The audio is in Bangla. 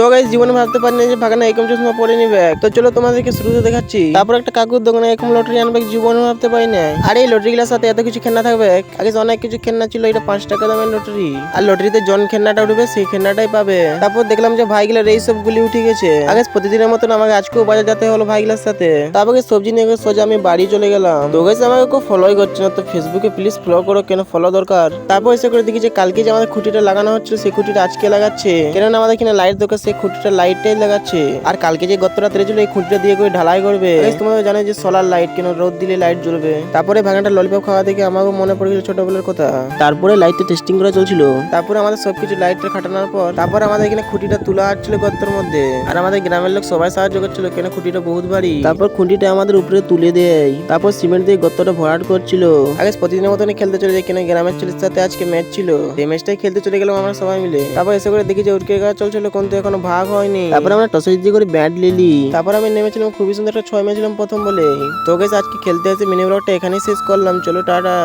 তো গাইস জীবনে ভাবতে পারিনি যে ভাগনা এরকম চশমা পরে নিবে। তো চলো তোমাদেরকে শুরুতে দেখাচ্ছি। তারপর একটা কাকুর দোকানে এরকম লটারি আনবে, জীবনে ভাবতে পারি না। আর এই লটারি গুলোর সাথে এত কিছু খেলনা থাকবে। আগে অনেক কিছু খেলনা ছিল, এটা 5 টাকা দামের লটারি। আর লটারিতে জন খেলনাটা উঠবে সেই খেলনাটাই পাবে। তারপর দেখলাম যে ভাইগুলার এই সব গুলি উঠে গেছে। আগে প্রতিদিনের মতন আমাকে আজকেও বাজার যেতে হলো ভাইগুলার সাথে। তারপরে সবজি নিয়ে সোজা আমি বাড়ি চলে গেলাম। তো গাইস আমাকে কেউ ফলোই করছে না, তো ফেসবুকে প্লিজ ফলো করো, কেন ফলো দরকার। তারপর এসে করে দেখি যে কালকে যে আমাদের খুঁটিটা লাগানো হচ্ছিল সেই খুঁটিটা আজকে লাগাচ্ছে। কেননা আমাদের এখানে লাইট দরকার, সেই খুঁটিটা লাইটটাই লাগাচ্ছে। আর কালকে যে গতরা তেরেছিল এই খুঁটিটা দিয়ে করে ঢালাই করবে। তোমরা জানো যে সোলার লাইট, কেন রোদ দিলে লাইট জ্বলবে। তারপরে ভাঙাটা ললিপপ খাওয়া দেখে আমারও মনে পড়ে গেল ছোটবেলার কথা। তারপরে লাইটটা টেস্টিং করা চলছিল। তারপরে আমাদের সবকিছু লাইটটা খাটানোর পর তারপর আমাদের এখানে খুঁটিটা তোলা হচ্ছিল গর্তের মধ্যে। আর আমাদের গ্রামের লোক সবাই সাহায্য করছিল, কেন খুঁটিটা বহুত ভারী। তারপর খুঁটিটা আমাদের উপরে তুলে দেয়। তারপর সিমেন্ট দিয়ে গর্তটা ভরাট করছিল। আগে প্রতিদিনের মতনই খেলতে চলে যায়, কেন গ্রামের ছেলের সাথে আজকে ম্যাচ ছিল। এই ম্যাচটাই খেলতে চলে গেলাম আমরা সবাই মিলে। তারপর এসে করে দেখি যে উঠকে গাছ চলছিল, কিন্তু এখনো ভাগ হয়নি। তারপর আমরা টসে দিয়ে করে ব্যাট লিলি। তারপর আমি নেমেছিলাম, খুবই সুন্দর একটা 6 মেরেছিলাম প্রথম বলে। তো গাইস আজকে খেলতে এসে মিনি ব্লগটা এখানেই শেষ করলাম। চলো টাটা।